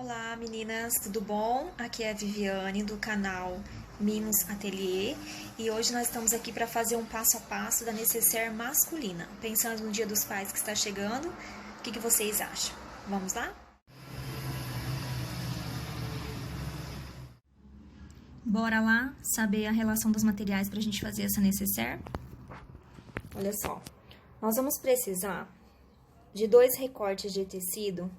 Olá meninas, tudo bom? Aqui é a Viviane do canal Mimos Ateliê e hoje nós estamos aqui para fazer um passo a passo da necessaire masculina. Pensando no Dia dos Pais que está chegando, o que vocês acham? Vamos lá? Bora lá saber a relação dos materiais para a gente fazer essa necessaire? Olha só, nós vamos precisar de 2 recortes de tecido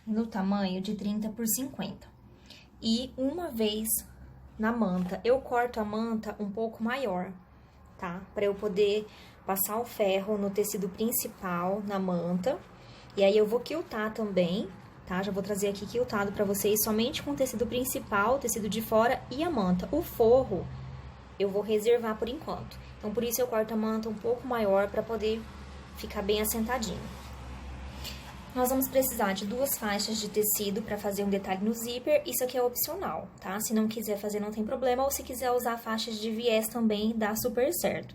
no tamanho de 30 por 50. E uma vez na manta, eu corto a manta um pouco maior, tá? Para eu poder passar o ferro no tecido principal, na manta. E aí eu vou quiltar também, tá? Já vou trazer aqui quiltado para vocês, somente com o tecido principal, o tecido de fora e a manta. O forro eu vou reservar por enquanto. Então, por isso eu corto a manta um pouco maior para poder ficar bem assentadinho. Nós vamos precisar de 2 faixas de tecido para fazer um detalhe no zíper. Isso aqui é opcional, tá? Se não quiser fazer, não tem problema. Ou se quiser usar faixas de viés também, dá super certo.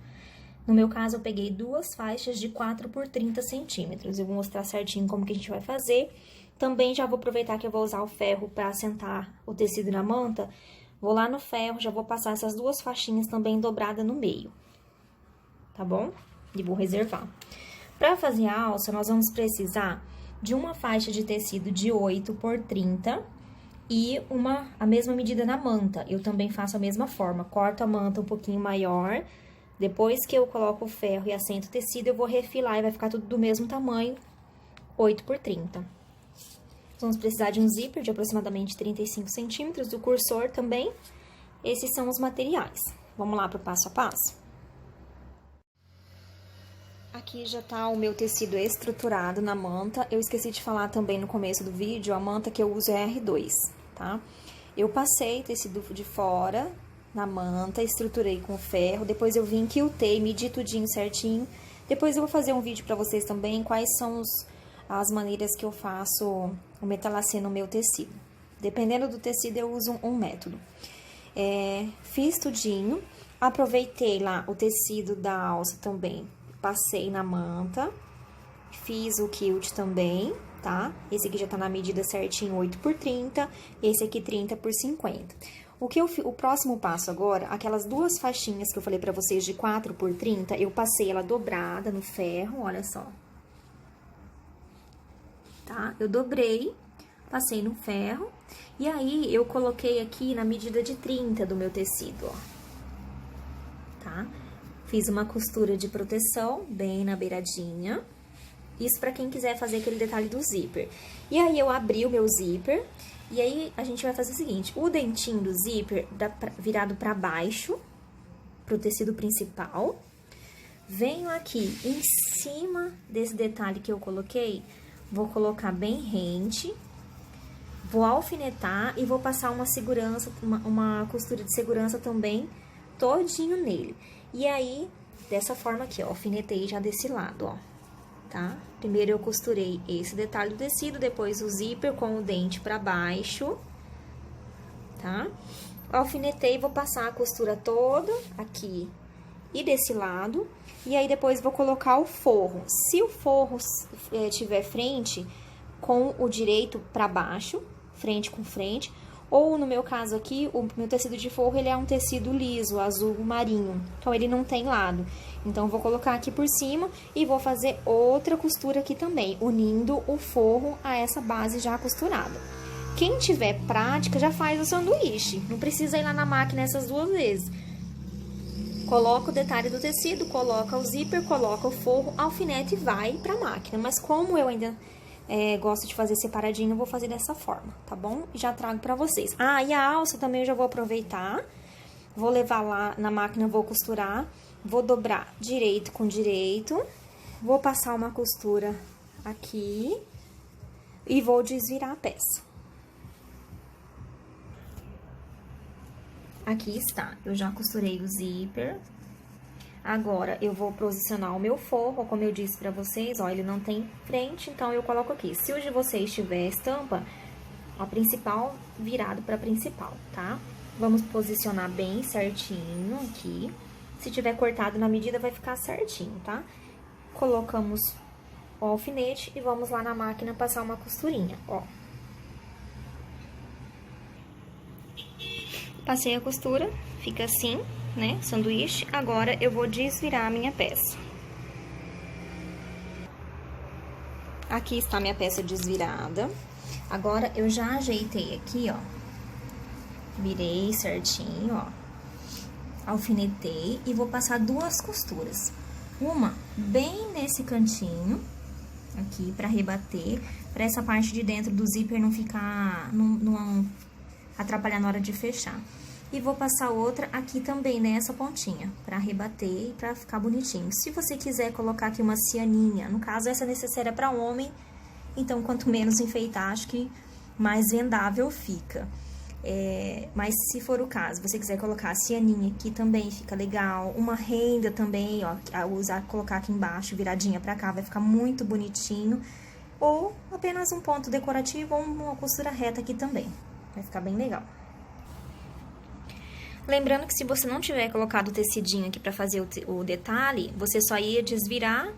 No meu caso, eu peguei 2 faixas de 4 por 30 centímetros. Eu vou mostrar certinho como que a gente vai fazer. Também já vou aproveitar que eu vou usar o ferro para assentar o tecido na manta. Vou lá no ferro, já vou passar essas 2 faixinhas também dobradas no meio. Tá bom? E vou reservar. Para fazer a alça, nós vamos precisar de uma faixa de tecido de 8 por 30 e a mesma medida na manta. Eu também faço a mesma forma, corto a manta um pouquinho maior, depois que eu coloco o ferro e assento o tecido, eu vou refilar e vai ficar tudo do mesmo tamanho, 8 por 30. Vamos precisar de um zíper de aproximadamente 35 centímetros, do cursor também. Esses são os materiais. Vamos lá para o passo a passo? Aqui já tá o meu tecido estruturado na manta. Eu esqueci de falar também no começo do vídeo, a manta que eu uso é R2, tá? Eu passei tecido de fora na manta, estruturei com ferro, depois eu vim, quiltei, medi tudinho certinho. Depois eu vou fazer um vídeo pra vocês também, quais são as maneiras que eu faço o metalacê no meu tecido. Dependendo do tecido, eu uso um método. Fiz tudinho, aproveitei lá o tecido da alça também. Passei na manta, fiz o quilt também, tá? Esse aqui já tá na medida certinho, 8 por 30, esse aqui 30 por 50. O próximo passo agora, aquelas 2 faixinhas que eu falei pra vocês de 4 por 30, eu passei ela dobrada no ferro, olha só. Tá? Eu dobrei, passei no ferro, e aí eu coloquei aqui na medida de 30 do meu tecido, ó. Tá? Fiz uma costura de proteção bem na beiradinha. Isso pra quem quiser fazer aquele detalhe do zíper. E aí, eu abri o meu zíper. E aí, a gente vai fazer o seguinte. O dentinho do zíper virado pra baixo, pro tecido principal. Venho aqui em cima desse detalhe que eu coloquei. Vou colocar bem rente. Vou alfinetar e vou passar uma segurança, uma costura de segurança também, todinho nele. E aí, dessa forma aqui, ó, alfinetei já desse lado, ó, tá? Primeiro eu costurei esse detalhe do tecido, depois o zíper com o dente pra baixo, tá? Alfinetei e vou passar a costura toda aqui e desse lado, e aí depois vou colocar o forro. Se o forro tiver frente com o direito pra baixo, frente com frente, ou, no meu caso aqui, o meu tecido de forro, ele é um tecido liso, azul marinho. Então, ele não tem lado. Então, eu vou colocar aqui por cima e vou fazer outra costura aqui também, unindo o forro a essa base já costurada. Quem tiver prática, já faz o sanduíche. Não precisa ir lá na máquina essas 2 vezes. Coloca o detalhe do tecido, coloca o zíper, coloca o forro, alfinete e vai pra máquina. Mas como eu ainda gosto de fazer separadinho, eu vou fazer dessa forma, tá bom? E já trago pra vocês. Ah, e a alça também eu já vou aproveitar. Vou levar lá na máquina, vou costurar. Vou dobrar direito com direito. Vou passar uma costura aqui. E vou desvirar a peça. Aqui está. Eu já costurei o zíper. Agora, eu vou posicionar o meu forro, como eu disse pra vocês, ó, ele não tem frente, então eu coloco aqui. Se o de vocês tiver estampa, a principal virado pra principal, tá? Vamos posicionar bem certinho aqui. Se tiver cortado na medida, vai ficar certinho, tá? Colocamos o alfinete e vamos lá na máquina passar uma costurinha, ó. Passei a costura, fica assim, né, sanduíche. Agora, eu vou desvirar a minha peça. Aqui está minha peça desvirada. Agora, eu já ajeitei aqui, ó. Virei certinho, ó. Alfinetei e vou passar 2 costuras. Uma bem nesse cantinho, aqui, pra rebater, pra essa parte de dentro do zíper não ficar, não atrapalhar na hora de fechar. E vou passar outra aqui também, nessa pontinha, pra rebater e pra ficar bonitinho. Se você quiser colocar aqui uma cianinha, no caso, essa necessária pra homem, então, quanto menos enfeitar, acho que mais vendável fica. Mas se for o caso, você quiser colocar a cianinha aqui também, fica legal. Uma renda também, ó, colocar aqui embaixo, viradinha pra cá, vai ficar muito bonitinho. Ou apenas um ponto decorativo ou uma costura reta aqui também, vai ficar bem legal. Lembrando que se você não tiver colocado o tecidinho aqui pra fazer o detalhe, você só ia desvirar,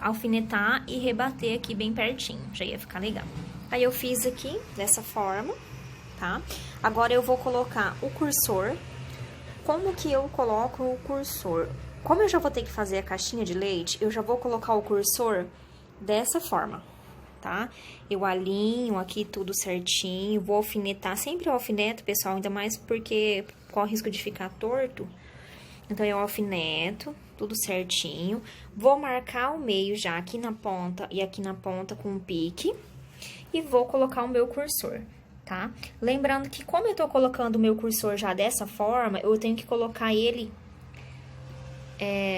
alfinetar e rebater aqui bem pertinho, já ia ficar legal. Aí eu fiz aqui dessa forma, tá? Agora eu vou colocar o cursor. Como que eu coloco o cursor? Como eu já vou ter que fazer a caixinha de leite, eu já vou colocar o cursor dessa forma, tá? Eu alinho aqui tudo certinho, vou alfinetar, sempre eu alfineto, pessoal, ainda mais porque corre o risco de ficar torto. Então, eu alfineto tudo certinho, vou marcar o meio já aqui na ponta e aqui na ponta com um pique e vou colocar o meu cursor, tá? Lembrando que como eu tô colocando o meu cursor já dessa forma, eu tenho que colocar ele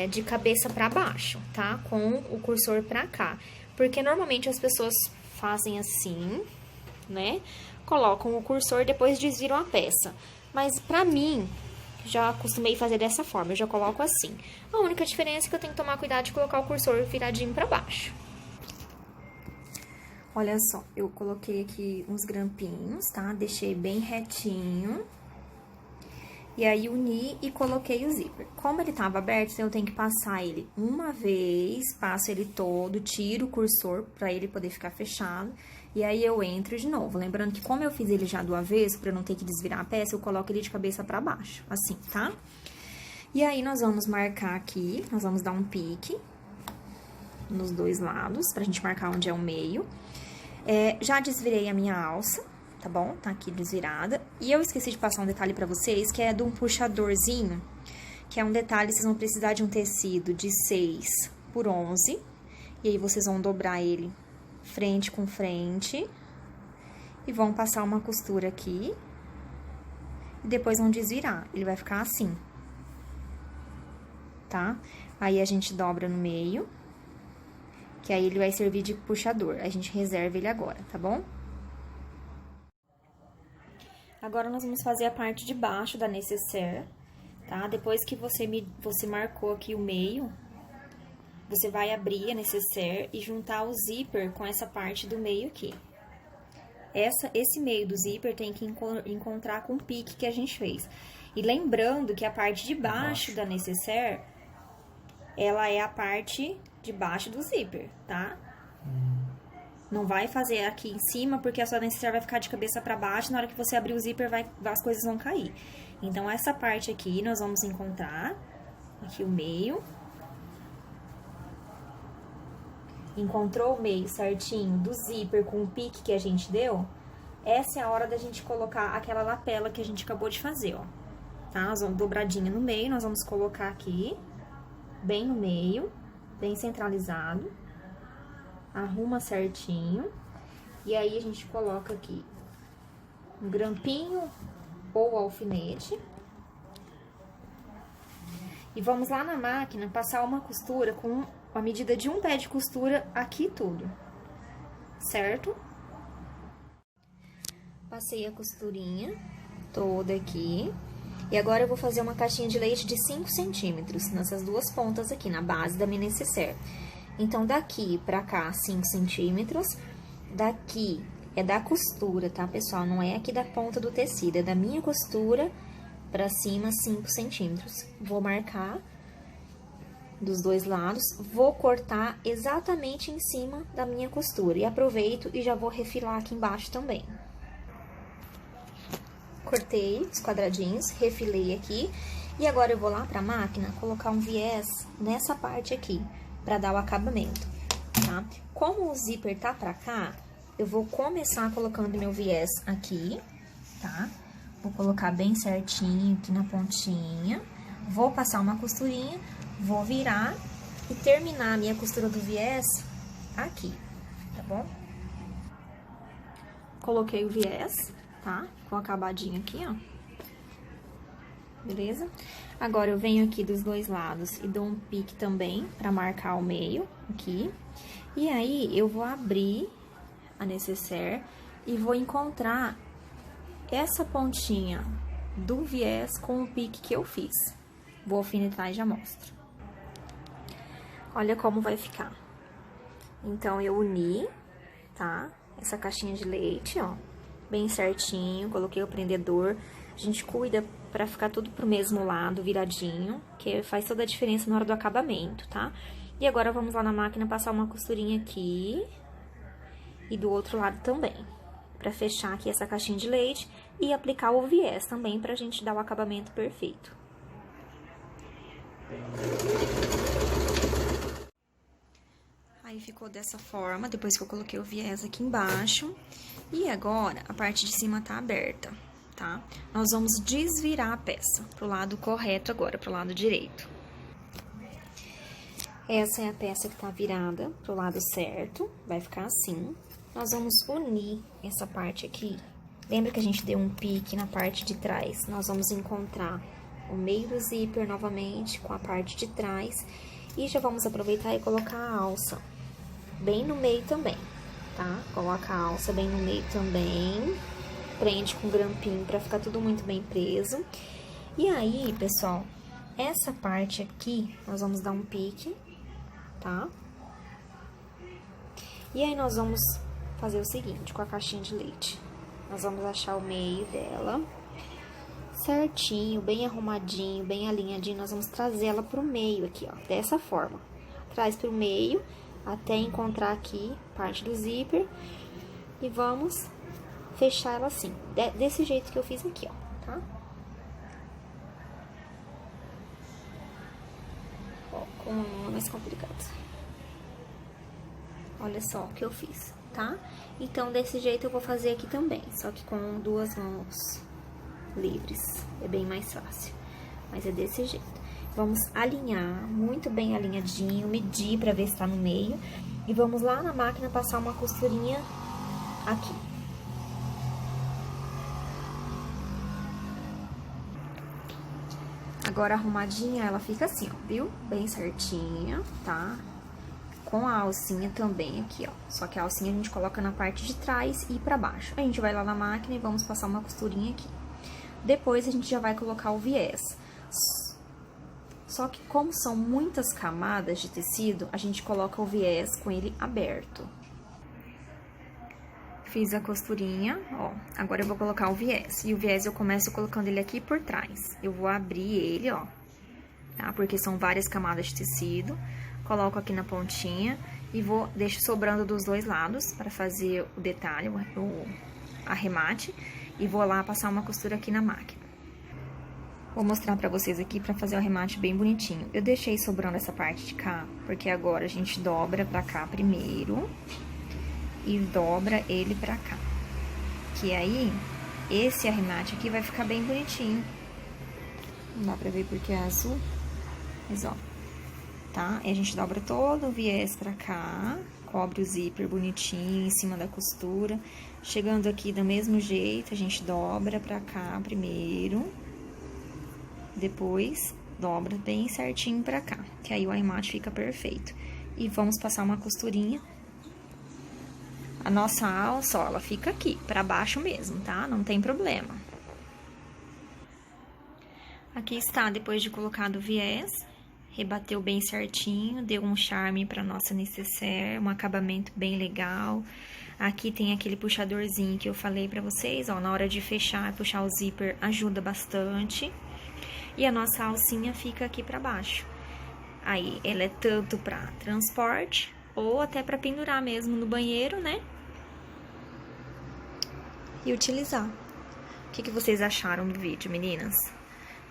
de cabeça pra baixo, tá? Com o cursor pra cá. Porque normalmente as pessoas fazem assim, né? Colocam o cursor e depois desviram a peça. Mas pra mim, já acostumei fazer dessa forma, eu já coloco assim. A única diferença é que eu tenho que tomar cuidado de colocar o cursor viradinho pra baixo. Olha só, eu coloquei aqui uns grampinhos, tá? Deixei bem retinho. E aí, uni e coloquei o zíper. Como ele tava aberto, então eu tenho que passar ele uma vez, passo ele todo, tiro o cursor pra ele poder ficar fechado. E aí, eu entro de novo. Lembrando que como eu fiz ele já do avesso, pra eu não ter que desvirar a peça, eu coloco ele de cabeça pra baixo, assim, tá? E aí, nós vamos marcar aqui, nós vamos dar um pique nos 2 lados, pra gente marcar onde é o meio. Já desvirei a minha alça, tá bom? Tá aqui desvirada. E eu esqueci de passar um detalhe pra vocês, que é de um puxadorzinho, que é um detalhe, vocês vão precisar de um tecido de 6 por 11. E aí, vocês vão dobrar ele frente com frente. E vão passar uma costura aqui. E depois vão desvirar. Ele vai ficar assim. Tá? Aí, a gente dobra no meio. Que aí, ele vai servir de puxador. A gente reserva ele agora, tá bom? Agora, nós vamos fazer a parte de baixo da nécessaire, tá? Depois que você marcou aqui o meio, você vai abrir a nécessaire e juntar o zíper com essa parte do meio aqui. Esse meio do zíper tem que encontrar com o pique que a gente fez. E lembrando que a parte de baixo da nécessaire, ela é a parte de baixo do zíper, tá? Não vai fazer aqui em cima, porque a sua nécessaire vai ficar de cabeça pra baixo, na hora que você abrir o zíper, as coisas vão cair. Então, essa parte aqui, nós vamos encontrar aqui o meio. Encontrou o meio certinho do zíper com o pique que a gente deu? Essa é a hora da gente colocar aquela lapela que a gente acabou de fazer, ó. Tá? Nós vamos dobradinha no meio, nós vamos colocar aqui, bem no meio, bem centralizado. Arruma certinho. E aí, a gente coloca aqui um grampinho ou alfinete. E vamos lá na máquina passar uma costura com a medida de um pé de costura aqui tudo. Certo? Passei a costurinha toda aqui. E agora, eu vou fazer uma caixinha de leite de 5 centímetros nessas 2 pontas aqui, na base da minha nécessaire. Então, daqui pra cá, 5 centímetros. Daqui é da costura, tá, pessoal? Não é aqui da ponta do tecido, é da minha costura pra cima, 5 centímetros. Vou marcar dos 2 lados, vou cortar exatamente em cima da minha costura. E aproveito e já vou refilar aqui embaixo também. cortei os quadradinhos, refilei aqui. E agora eu vou lá pra máquina colocar um viés nessa parte aqui, pra dar o acabamento, tá? Como o zíper tá pra cá, eu vou começar colocando meu viés aqui, tá? Vou colocar bem certinho aqui na pontinha. Vou passar uma costurinha, vou virar e terminar a minha costura do viés aqui, tá bom? Coloquei o viés, tá? Com acabadinho aqui, ó. Beleza? Agora, eu venho aqui dos dois lados e dou um pique também pra marcar o meio aqui. E aí, eu vou abrir a nécessaire e vou encontrar essa pontinha do viés com o pique que eu fiz. Vou alfinetar e já mostro. Olha como vai ficar. Então, eu uni, tá? Essa caixinha de leite, ó, bem certinho, coloquei o prendedor. A gente cuida pra ficar tudo pro mesmo lado, viradinho, que faz toda a diferença na hora do acabamento, tá? E agora, vamos lá na máquina passar uma costurinha aqui e do outro lado também, pra fechar aqui essa caixinha de leite e aplicar o viés também pra gente dar o acabamento perfeito. Aí, ficou dessa forma, depois que eu coloquei o viés aqui embaixo. E agora, a parte de cima tá aberta, tá? Nós vamos desvirar a peça pro lado correto agora, pro lado direito. Essa é a peça que tá virada pro lado certo, vai ficar assim. Nós vamos unir essa parte aqui. Lembra que a gente deu um pique na parte de trás? Nós vamos encontrar o meio do zíper novamente com a parte de trás. E já vamos aproveitar e colocar a alça bem no meio também, tá? Coloca a alça bem no meio também, prende com grampinho pra ficar tudo muito bem preso. E aí, pessoal, essa parte aqui, nós vamos dar um pique, tá? E aí, nós vamos fazer o seguinte, com a caixinha de leite. Nós vamos achar o meio dela, certinho, bem arrumadinho, bem alinhadinho. Nós vamos trazer ela pro meio aqui, ó, dessa forma. Traz pro meio, até encontrar aqui parte do zíper. E vamos fechar ela assim, desse jeito que eu fiz aqui, ó, tá? Ó, com uma mão mais complicada. Olha só o que eu fiz, tá? Então, desse jeito eu vou fazer aqui também, só que com duas mãos livres, é bem mais fácil, mas é desse jeito. Vamos alinhar, muito bem alinhadinho, medir pra ver se tá no meio, e vamos lá na máquina passar uma costurinha aqui. Agora, arrumadinha, ela fica assim, ó, viu? Bem certinha, tá? Com a alcinha também aqui, ó. Só que a alcinha a gente coloca na parte de trás e pra baixo. A gente vai lá na máquina e vamos passar uma costurinha aqui. Depois, a gente já vai colocar o viés. Só que como são muitas camadas de tecido, a gente coloca o viés com ele aberto. Fiz a costurinha, ó. Agora eu vou colocar o viés. E o viés eu começo colocando ele aqui por trás. Eu vou abrir ele, ó, tá? Porque são várias camadas de tecido. Coloco aqui na pontinha e deixo sobrando dos dois lados para fazer o detalhe, o arremate. E vou lá passar uma costura aqui na máquina. Vou mostrar pra vocês aqui pra fazer o arremate bem bonitinho. Eu deixei sobrando essa parte de cá, porque agora a gente dobra pra cá primeiro e dobra ele pra cá. Que aí, esse arremate aqui vai ficar bem bonitinho. Não dá pra ver porque é azul, mas ó, tá? E a gente dobra todo o viés pra cá, cobre o zíper bonitinho em cima da costura. Chegando aqui do mesmo jeito, a gente dobra pra cá primeiro. Depois, dobra bem certinho pra cá, que aí o arremate fica perfeito. E vamos passar uma costurinha. A nossa alça, ó, ela fica aqui, pra baixo mesmo, tá? Não tem problema. Aqui está, depois de colocado o viés, rebateu bem certinho, deu um charme pra nossa nécessaire, um acabamento bem legal. Aqui tem aquele puxadorzinho que eu falei pra vocês, ó, na hora de fechar, puxar o zíper ajuda bastante. E a nossa alcinha fica aqui pra baixo. Aí, ela é tanto pra transporte, ou até pra pendurar mesmo no banheiro, né? E utilizar. que vocês acharam do vídeo, meninas?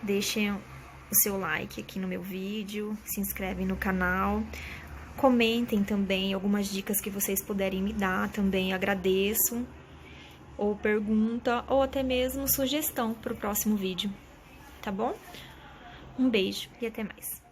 Deixem o seu like aqui no meu vídeo, se inscrevem no canal, comentem também algumas dicas que vocês puderem me dar, também agradeço, ou pergunta, ou até mesmo sugestão para o próximo vídeo, tá bom? Um beijo e até mais.